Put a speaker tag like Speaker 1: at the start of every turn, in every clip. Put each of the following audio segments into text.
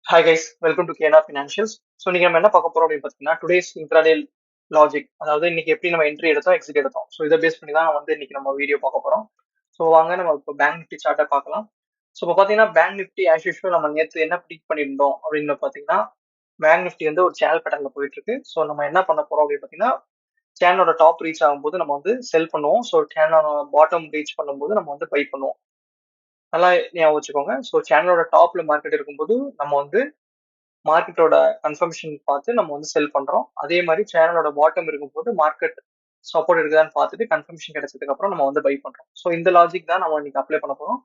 Speaker 1: Hi guys, welcome to KNR Financials. So நீங்கள் நம்ம என்ன பார்க்க போறோம் அப்படின்னு பார்த்தீங்கன்னா டுடேஸ் இன்ட்ராடே லாஜிக், அதாவது இன்னைக்கு எப்படி நம்ம என்ட்ரி எடுத்தோம் எக்ஸிட் எடுத்தோம். ஸோ இதை பேஸ் பண்ணி தான் இன்னைக்கு நம்ம வீடியோ பார்க்க போறோம். ஸோ வாங்க நம்ம இப்போ பேங்க் நிஃப்டி சார்ட்டை பார்க்கலாம். ஸோ இப்போ பார்த்தீங்கன்னா பேங்க் நிஃப்டி ஆஸ் யூஷுவல் நம்ம நேற்று என்ன ப்ரிடிக்ட் பண்ணியிருந்தோம் அப்படின்னு பார்த்தீங்கன்னா பேங்க் நிஃப்டி ஒரு சேனல் பேட்டர்ல போயிட்டு இருக்கு. ஸோ நம்ம என்ன பண்ண போறோம் அப்படின்னு பார்த்தீங்கன்னா சேனலோட டாப் ரீச் ஆகும்போது நம்ம செல் பண்ணுவோம். ஸோ சேனலோட பாட்டம் ரீச் பண்ணும்போது நம்ம பை பண்ணுவோம். நல்லா ஞாபகம் வச்சுக்கோங்க. ஸோ சேனலோட டாப்ல மார்க்கெட் இருக்கும்போது நம்ம மார்க்கெட்டோட கன்ஃபர்மேஷன் பார்த்து நம்ம செல் பண்றோம். அதே மாதிரி சேனலோட பாட்டம் இருக்கும்போது மார்க்கெட் சப்போர்ட் இருக்குதான்னு பார்த்துட்டு கன்ஃபர்மேஷன் கிடைச்சதுக்கு அப்புறம் நம்ம பை பண்றோம். ஸோ இந்த லாஜிக் தான் நம்ம இன்னைக்கு அப்ளை பண்ண போறோம்.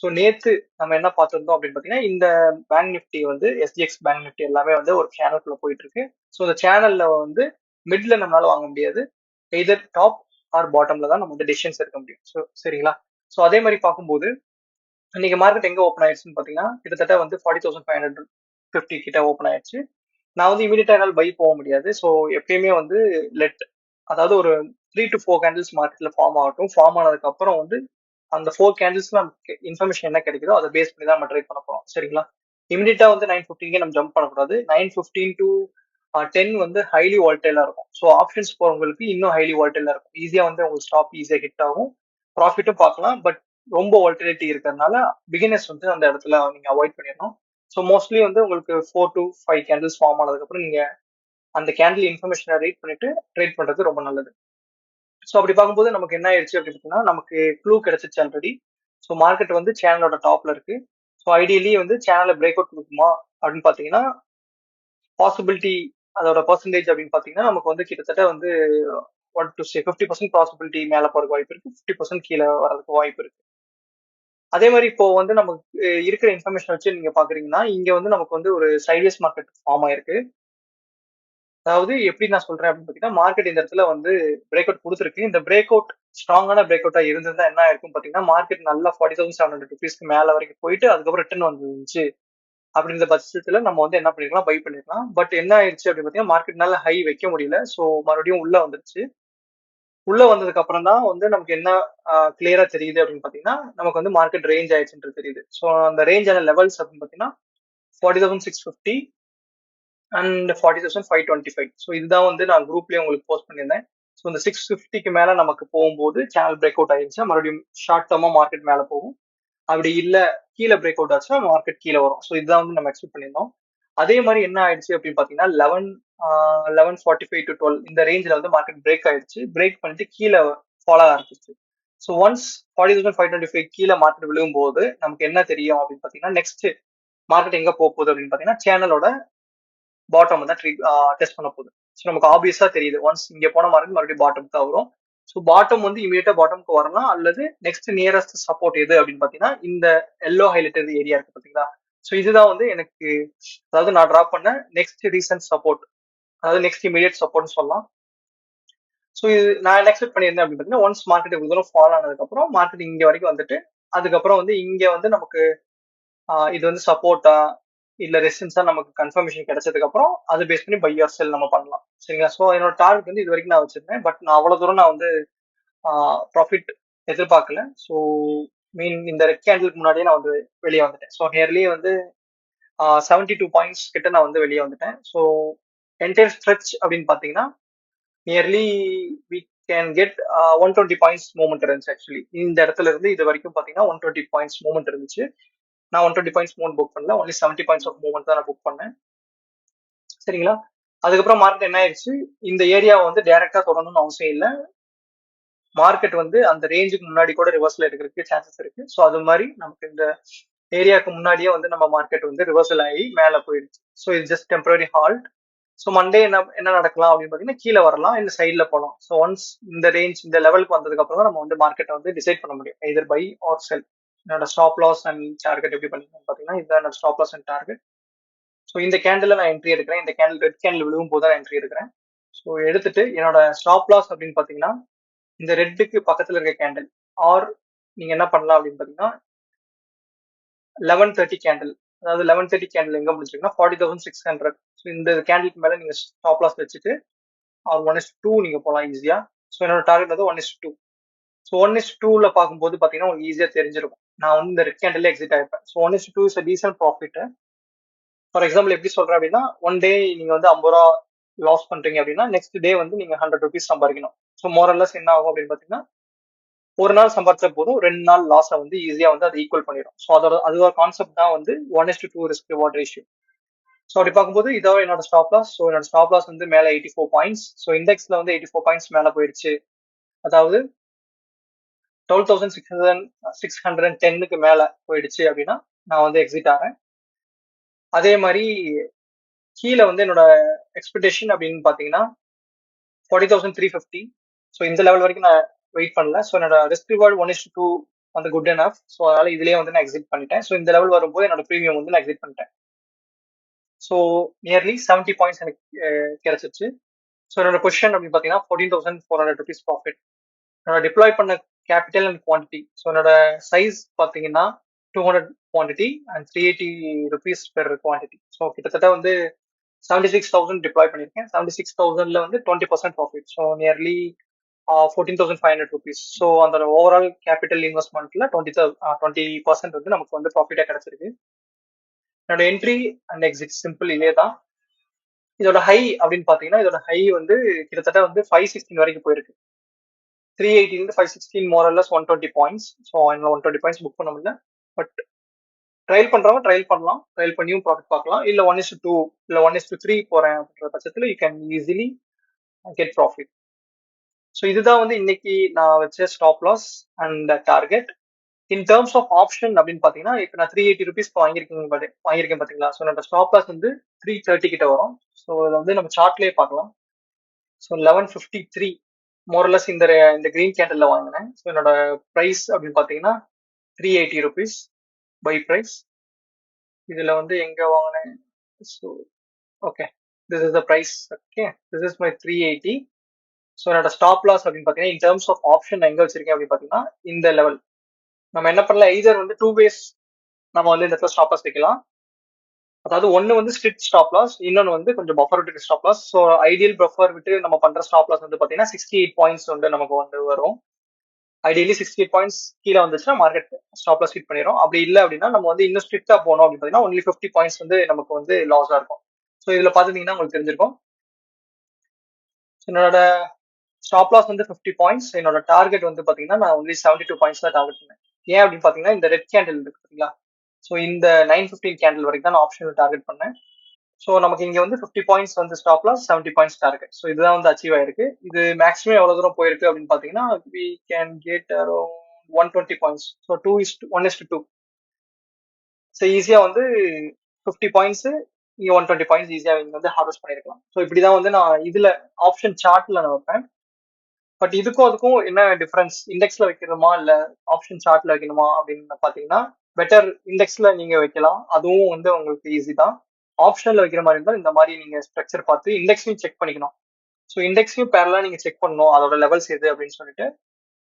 Speaker 1: ஸோ நேத்து நம்ம என்ன பார்த்திருந்தோம் அப்படின்னு பார்த்தீங்கன்னா இந்த bank Nifty SGX bank Nifty எல்லாமே ஒரு சேனலுக்குள்ள போயிட்டு இருக்கு. ஸோ இந்த சேனல்ல மிட்ல நம்மளால வாங்க முடியாது. எய்தர் டாப் ஆர் பாட்டம்ல தான் நம்ம டெசிஷன்ஸ் எடுக்க முடியும். ஸோ சரிங்களா. ஸோ அதே மாதிரி பார்க்கும்போது இன்னைக்கு மார்க்கெட் எங்க ஓப்பன் ஆயிடுச்சுன்னு பாத்தீங்கன்னா கிட்டத்தட்ட 40,550 கிட்ட ஓப்பன் ஆயிடுச்சு. நான் இமீடியட்டா என்னால் பை போக முடியாது. ஸோ எப்பயுமே லெட், அதாவது ஒரு 3 to 4 கேண்டில்ஸ் மார்க்கெட்ல ஃபார்ம் ஆகட்டும். ஃபார்ம் ஆனதுக்கு அப்புறம் அந்த 4 கேண்டில்ஸ்ல நமக்கு இன்ஃபர்மேஷன் என்ன கிடைக்குதோ அதை பேஸ் பண்ணி தான் நம்ம ட்ரேட் பண்ண போறோம். சரிங்களா. இமீடியட்டா 9:15 நம்ம ஜம்ப் பண்ணக்கூடாது. 9:15 to 10 ஹைலி வால்டைலா இருக்கும். ஸோ ஆப்ஷன்ஸ் போறவங்களுக்கு இன்னும் ஹைலி வால்டைலா இருக்கும். ஈஸியா உங்களுக்கு ஸ்டாப் ஈஸியா ஹிட் ஆகும், ப்ராஃபிட்டும் பார்க்கலாம். பட் ரொம்ப வால்டிலிட்டி இருக்கிறதுனால பிகினர்ஸ் அந்த இடத்துல நீங்க அவாய்ட் பண்ணிடணும். ஸோ மோஸ்ட்லி உங்களுக்கு 4 to 5 கேண்டில்ஸ் ஃபார்ம் ஆனதுக்கு அப்புறம் நீங்க அந்த கேண்டில் இன்ஃபர்மேஷனை ரீட் பண்ணிட்டு ட்ரேட் பண்றது ரொம்ப நல்லது. ஸோ அப்படி பார்க்கும்போது நமக்கு என்ன ஆயிடுச்சு அப்படின்னு பார்த்தீங்கன்னா நமக்கு க்ளூ கிடைச்சிச்சு ஆல்ரெடி. ஸோ மார்க்கெட் சேனலோட டாப்ல இருக்கு. ஸோ ஐடியலி சேனலை பிரேக் அவுட் கொடுக்குமா அப்படின்னு பார்த்தீங்கன்னா பாசிபிலிட்டி, அதோட பர்சன்டேஜ் அப்படின்னு பார்த்தீங்கன்னா நமக்கு கிட்டத்தட்ட 50% பாசிபிலிட்டி மேல போறதுக்கு வாய்ப்பு இருக்கு, 50% கீழே வர்றதுக்கு வாய்ப்பு இருக்கு. அதே மாதிரி இப்போ நமக்கு இருக்கிற இன்ஃபர்மேஷன் வச்சு நீங்க பாக்குறீங்கன்னா இங்க நமக்கு ஒரு சைட்வேஸ் மார்க்கெட் ஃபார்ம் ஆயிருக்கு. அதாவது எப்படி நான் சொல்றேன் அப்படின்னு பாத்தீங்கன்னா மார்க்கெட் இந்த இடத்துல பிரேக் அவுட் கொடுத்துருக்கு. இந்த பிரேக் அவுட் ஸ்ட்ராங்கான பிரேக் அவுட்டா இருந்திருந்தா என்ன ஆயிருக்கும் பாத்தீங்கன்னா மார்க்கெட் நல்லா 40,700 மேல வரைக்கும் போயிட்டு அதுக்கப்புறம் ரிட்டர்ன் வந்துருந்துச்சு. அப்படின்ற பட்சத்துல நம்ம என்ன பண்ணிருக்கலாம், பை பண்ணிருக்கலாம். பட் என்ன ஆயிடுச்சு அப்படின்னு பாத்தீங்கன்னா மார்க்கெட்னால ஹை வைக்க முடியல. ஸோ மறுபடியும் உள்ள வந்துருச்சு. உள்ள வந்ததுக்கு அப்புறம் தான் நமக்கு என்ன கிளியரா தெரியுது அப்படின்னு பாத்தீங்கன்னா நமக்கு மார்க்கெட் ரேஞ்ச் ஆயிடுச்சுன்றது தெரியுது. ஸோ அந்த ரேஞ்சான லெவல்ஸ் அப்படின்னு பாத்தீங்கன்னா 40,650 அண்ட் 40,525. ஸோ இதுதான் நான் குரூப்லயே உங்களுக்கு போஸ்ட் பண்ணியிருந்தேன். ஸோ இந்த 650க்கு மேல நமக்கு போகும்போது சேனல் பிரேக் அவுட் ஆயிடுச்சு, மறுபடியும் ஷார்ட் டேர்மா மார்க்கெட் மேல போகும். அப்படி இல்ல கீழே பிரேக் அவுட் ஆச்சுன்னா மார்க்கெட் கீழே வரும். ஸோ இதுதான் நம்ம எக்ஸ்பெக்ட் பண்ணியிருந்தோம். அதே மாதிரி என்ன ஆயிடுச்சு அப்படின்னு பாத்தீங்கன்னா 11:45 to 12 இந்த ரேஞ்சில் மார்க்கெட் பிரேக் ஆயிடுச்சு. பிரேக் பண்ணிட்டு கீழே ஃபாலோ ஆரம்பிச்சிச்சு. ஸோ ஒன்ஸ் 40,525 கீழே மார்க்கெட் விழுகும்போது நமக்கு என்ன தெரியும் அப்படின்னு பாத்தீங்கன்னா நெக்ஸ்ட் மார்க்கெட் எங்க போக போகுது அப்படின்னு பாத்தீங்கன்னா சேனலோட பாட்டம் தான் டெஸ்ட் பண்ண போகுது. ஸோ நமக்கு ஆப்வியஸா தெரியுது ஒன்ஸ் இங்க போன மார்க்கெட் மறுபடியும் பாட்டம் தான் வரும். ஸோ பாட்டம் இமீடியட்டா பாட்டம்க்கு வரலாம், அல்லது நெக்ஸ்ட் நியரஸ்ட் சப்போர்ட் எது அப்படின்னு பாத்தீங்கன்னா இந்த எல்லோ ஹைலைட்டட் ஏரியா இருக்கு பாத்தீங்களா. ஸோ இதுதான் எனக்கு, அதாவது நான் டிராப் பண்ண நெக்ஸ்ட் ரீசன்ட் சப்போர்ட், அதாவது நெக்ஸ்ட் இமீடியட் சப்போர்ட்னு சொல்லலாம். ஸோ இது நான் என்ன எக்ஸ்பெக்ட் பண்ணியிருந்தேன் அப்படின்னு பார்த்தீங்கன்னா ஒன்ஸ் மார்க்கெட் இவ்வளவு தூரம் ஃபால் ஆனதுக்கப்புறம் மார்க்கெட் இங்க வரைக்கும் வந்துட்டு அதுக்கப்புறம் இங்க நமக்கு இது சப்போர்ட்டா இல்ல ரெசிஸ்டன்ஸா நமக்கு கன்ஃபர்மேஷன் கிடைச்சதுக்கு அப்புறம் அதை பேஸ் பண்ணி பை ஆர் செல் நம்ம பண்ணலாம். சரிங்களா. ஸோ என்னோட டார்கெட் இது வரைக்கும் நான் வச்சிருந்தேன். பட் நான் அவ்வளவு தூரம் நான் ப்ராஃபிட் எதிர்பார்க்கல. ஸோ இந்த ரெட் கேண்டிலுக்கு முன்னாடியே நான் வெளியே வந்துட்டேன். ஸோ நியர்லி 72 பாயிண்ட்ஸ் கிட்ட நான் வெளியே வந்துட்டேன். ஸோ என்டையர் ஸ்ட்ரெச் அப்படின்னு பாத்தீங்கன்னா nearly we can get 120 points movement இருந்துச்சு. ஆக்சுவலி இந்த இடத்துல இருந்து இது வரைக்கும் பாத்தீங்கன்னா 120 பாயிண்ட்ஸ் மூவ்மெண்ட் இருந்துச்சு. நான் 120 பாயிண்ட்ஸ் மூவ்மெண்ட் புக் பண்ணல, ஒன்லி 70 பாயிண்ட்ஸ் ஆஃப் மூவ்மெண்ட் தான் நான் புக் பண்ணேன். சரிங்களா. அதுக்கப்புறம் மார்க்கெட் என்ன ஆயிடுச்சு, இந்த ஏரியாவை டைரக்டா தொடரணும்னு அவசியம் இல்லை. மார்க்கெட் அந்த ரேஞ்சுக்கு முன்னாடி கூட ரிவர்சல் எடுக்கிறதுக்கு சான்சஸ் இருக்கு. ஸோ அது மாதிரி நமக்கு இந்த ஏரியாவுக்கு முன்னாடியே நம்ம மார்க்கெட் ரிவர்சல் ஆகி மேல போயிடுச்சு. ஸோ இது just temporary halt. So Monday என்ன நடக்கலாம் அப்படின்னு பாத்தீங்கன்னா கீழே வரலாம், இந்த சைட்ல போகலாம். ஸோ ஒன்ஸ் இந்த ரேஞ்ச் இந்த லெவலுக்கு வந்ததுக்கு அப்புறம் தான் நம்ம மார்க்கெட்டை டிசைட் பண்ண முடியும், எதர் பை ஆர் செல். என்னோட ஸ்டாப் லாஸ் அண்ட் டார்கெட் எப்படி பண்ணிருக்கேன் பாத்தீங்கன்னா இதுதான் என்னோட stop loss and target. So இந்த கேண்டில் நான் என்ட்ரி எடுக்கிறேன். இந்த கேண்டில் ரெட் கேண்டில் விழுவும் போது தான் என்ட்ரி எடுக்கிறேன். ஸோ எடுத்துட்டு என்னோட ஸ்டாப் லாஸ் அப்படின்னு பாத்தீங்கன்னா இந்த ரெட்டுக்கு பக்கத்துல இருக்க கேண்டில், ஆர் நீங்க என்ன பண்ணலாம் அப்படின்னு பாத்தீங்கன்னா 11:30 கேண்டில், அதாவது 11:30 கேண்டில் எங்க முடிச்சிருக்குன்னா 40,600. ஸோ இந்த கேண்டிலுக்கு மேல நீங்க ஸ்டாப் லாஸ் வச்சுட்டு ஆர் 1:2 நீங்க போகலாம் ஈஸியா. ஸோ என்னோட டார்கெட் 1:2. ஸோ 1:2ல பார்க்கும்போது பாத்தீங்கன்னா உங்களுக்கு ஈஸியா தெரிஞ்சிருக்கும் நான் இந்த ரெட் கேண்டில் எக்ஸிட் ஆயிருப்பேன். So 1:2 is a decent profit. For example எப்படி சொல்றேன் அப்படின்னா, ஒன் டே நீங்க வந்து 50 ரூபா லாஸ் பண்றீங்க அப்படின்னா நெக்ஸ்ட் டே வந்து நீங்க 100 ருபீஸ் சம்பாதிக்கணும். ஸோ மோரல்லஸ் என்ன ஆகும் அப்படின்னு பாத்தீங்கன்னா, ஒரு நாள் சம்பாதிச்சா போதும் 2 நாள் லாஸை வந்து ஈஸியா வந்து அது ஈக்குவல் பண்ணிடும். ஸோ அது ஒரு கான்செப்ட் தான் வந்து 1:2 ரிஸ்க் ரிவார்ட் ரேஷியோ. ஸோ அப்படி பார்க்கும்போது இதான் என்னோட ஸ்டாப் லாஸ். ஸோ என்னோட ஸ்டாப் லாஸ் வந்து மேல 84 பாயிண்ட்ஸ். ஸோ இண்டெக்ஸ்ல வந்து 84 பாயிண்ட்ஸ் மேல போயிடுச்சு. அதாவது 12,610க்கு மேல போயிடுச்சு அப்படின்னா நான் வந்து எக்ஸிட் ஆறேன். அதே மாதிரி கீழே வந்து என்னோட எக்ஸ்பெக்டேஷன் அப்படின்னு பாத்தீங்கன்னா 40,350. ஸோ இந்த லெவல் வரைக்கும் நான் வெயிட் பண்ணல. ஸோ என்னோட ரிஸ்க் ரிவார்டு 1:2 வந்து குட் எனஃப். ஸோ அதனால இதுலயே வந்து நான் எக்ஸிட் பண்ணிட்டேன். ஸோ இந்த லெவல் வரும்போது என்னோட ப்ரீமியம் வந்து நான் எக்ஸிட் பண்ணிட்டேன். ஸோ நியர்லி 70 பாயிண்ட்ஸ் எனக்கு கிடைச்சிச்சு. ஸோ என்னோட பொசிஷன் அப்படின்னு பார்த்தீங்கன்னா 14,400 ருபீஸ் ப்ராஃபிட். என்னோட டிப்ளாய் பண்ண கேபிட்டல் அண்ட் குவான்டிட்டி. ஸோ என்னோட சைஸ் பார்த்தீங்கன்னா 200 quantity and 380 rupees per quantity. So கிட்டத்தட்ட வந்து 76,000 டிப்ளாய் பண்ணியிருக்கேன். 76,000ல வந்து 20% profit. So nearly 14,500 rupees. So அந்த ஓவரால் கேபிட்டல் இன்வெஸ்ட்மெண்ட்ல 20% வந்து நமக்கு வந்து ப்ராஃபிட்டா கிடைச்சிருக்கு. என்னோட என்ட்ரி அண்ட் எக்ஸிட் சிம்பிள் இதே தான். இதோட ஹை அப்படின்னு பாத்தீங்கன்னா இதோட ஹை வந்து கிட்டத்தட்ட வந்து 516 வரைக்கும் போயிருக்கு. 380 516 more or less 120 points. So 120 points book பண்ண முடியல. பட் ட்ரையல் பண்றவங்க ட்ரையல் பண்ணலாம். ட்ரையல் பண்ணியும் ப்ராஃபிட் பார்க்கலாம். இல்ல 1:2 இல்ல 1:3 போறேன் அப்படின்ற பட்சத்துல you can easily get profit. So இதுதான் வந்து இன்னைக்கு நான் வச்ச stop loss and target. In terms of option அப்படின்னு பாத்தீங்கன்னா இப்போ நான் 380 ருபீஸ் வாங்கியிருக்கேன் பாத்தீங்களா. ஸோ என்னோட ஸ்டாப் லாஸ் வந்து 330 கிட்ட வரும். ஸோ இதை வந்து நம்ம சார்ட்லயே பார்க்கலாம். ஸோ 1153 மோரலஸ் இந்த கிரீன் கேண்டல்ல வாங்கினேன். ஸோ என்னோட ப்ரைஸ் அப்படின்னு பாத்தீங்கன்னா 380 ருபீஸ் பை ப்ரைஸ். இதுல வந்து எங்க வாங்கினேன். So okay, this is the price. Okay, this is my 380. So என்னோட ஸ்டாப் லாஸ் அப்படின்னு பாத்தீங்கன்னா இன் டேர்ம்ஸ் ஆஃப் ஆப்ஷன் எங்க வச்சிருக்கேன் அப்படின்னு பாத்தீங்கன்னா இந்த லெவல். நம்ம என்ன பண்ணலாம், எய்தர் வந்து 2 ways நம்ம வந்து இந்த இடத்துல ஸ்டாப் லாஸ் வைக்கலாம். அதாவது ஒன்னு வந்து ஸ்ட்ரிக்ட் ஸ்டாப் லாஸ், இன்னொன்னு வந்து கொஞ்சம் பஃபர் விட்டு stop loss. So ideal buffer விட்டு நம்ம பண்ற ஸ்டாப் லாஸ் வந்து பாத்தீங்கன்னா 68 பாயிண்ட்ஸ் வந்து நமக்கு வந்து வரும். ஐடியலி 68 பாயிண்ட்ஸ் கீழே வந்துச்சுன்னா மார்க்கெட் ஸ்டாப் லாஸ் ஹிட் பண்ணிடும். அப்படி இல்லை அப்படின்னா நம்ம வந்து இன்னும் ஸ்ட்ரிக்டா போனோம் அப்படின்னு பாத்தீங்கன்னா ஒன்லி 50 பாயிண்ட்ஸ் வந்து நமக்கு வந்து லாஸா இருக்கும். ஸோ இதுல பாத்துட்டீங்கன்னா உங்களுக்கு தெரிஞ்சிருக்கும். என்னோட ஸ்டாப் லாஸ் வந்து 50 பாயிண்ட்ஸ். என்னோட டார்கெட் வந்து பாத்தீங்கன்னா நான் ஒன்லி 72 பாயிண்ட்ஸ் தான் டார்கெட் பண்ணேன். ஏன் அப்படின்னு பாத்தீங்கன்னா இந்த ரெட் கேண்டில் இருக்கு பாத்தீங்களா. ஸோ இந்த 9:15 கேண்டில் வரைக்கும் தான் நான் ஆப்ஷனல் டார்கெட் பண்ணேன். ஸோ நமக்கு இங்க வந்து 50 பாயிண்ட்ஸ் வந்து stop loss, 70 points target. So இதுதான் வந்து அச்சீவ் ஆயிருக்கு. இது மேக்ஸிமம் எவ்வளவு தூரம் போயிருக்கு அப்படின்னு பாத்தீங்கன்னா we can get around 120 points. So 1:2. So ஈஸியா வந்து 50 பாயிண்ட்ஸ் இங்க 120 பாயிண்ட்ஸ் ஈஸியா இங்க வந்து ஹார்வெஸ்ட் பண்ணிருக்கலாம். ஸோ இப்படிதான் வந்து நான் இதுல ஆப்ஷன் சார்ட்ல நான் வைப்பேன். பட் இதுக்கும் அதுக்கும் என்ன டிஃபரன்ஸ், இண்டெக்ஸ்ல வைக்கணுமா இல்ல ஆப்ஷன் சார்ட்ல வைக்கணுமா அப்படின்னு பாத்தீங்கன்னா பெட்டர் இண்டெக்ஸ்ல நீங்க வைக்கலாம். அதுவும் வந்து உங்களுக்கு ஈஸி தான். ஆப்ஷன்ல வைக்கிற மாதிரி இருந்தால் இந்த மாதிரி நீங்க ஸ்ட்ரக்சர் பார்த்து இண்டெக்ஸையும் செக் பண்ணிக்கணும். ஸோ இண்டெக்ஸையும் பேரலா நீங்க செக் பண்ணணும் அதோட லெவல்ஸ் எது அப்படின்னு சொல்லிட்டு.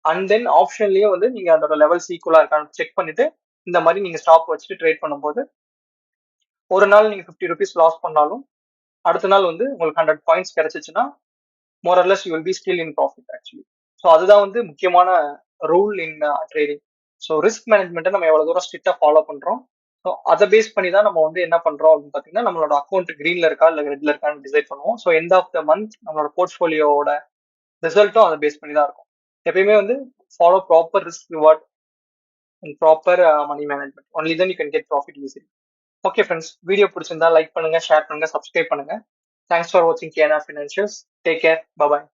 Speaker 1: அண்ட் தென் ஆப்ஷன்லயும் வந்து நீங்க அதோட லெவல்ஸ் ஈக்குவலா இருக்கான்னு செக் பண்ணிட்டு இந்த மாதிரி நீங்க ஸ்டாப் வச்சுட்டு ட்ரேட் பண்ணும்போது ஒரு நாள் நீங்க 50 ருபீஸ் லாஸ் பண்ணாலும் அடுத்த நாள் வந்து உங்களுக்கு 100 பாயிண்ட்ஸ் கிடைச்சிச்சுன்னா more or less you will be still in profit actually. So அதுதான் வந்து முக்கியமான rule in trading. So risk மேனேஜ்மெண்ட்டை நம்ம எவ்வளவு தூரம் ஸ்ட்ரிக்டா ஃபாலோ பண்றோம். ஸோ அதை பேஸ் பண்ணி தான் நம்ம வந்து என்ன பண்றோம் அப்படின்னு பாத்தீங்கன்னா நம்மளோட அக்கௌண்ட் கிரீன்ல இருக்கா இல்ல ரெட்ல இருக்கான்னு டிசைட் பண்ணுவோம். So end of the month நம்மளோட போர்ட்ஃபோலியோட ரிசல்ட்டும் அதை பேஸ் பண்ணி தான் இருக்கும். எப்பயுமே வந்து follow proper risk reward and proper money management. Only then you can get profit easily. Okay friends, video பிடிச்சிருந்தா லைக் பண்ணுங்க, ஷேர் பண்ணுங்க, சப்ஸ்கிரைப் பண்ணுங்க. தேங்க்ஸ் ஃபார் வாட்சிங் கேனா ஃபினான்ஷியல்ஸ். டேக் கேர், பாய்.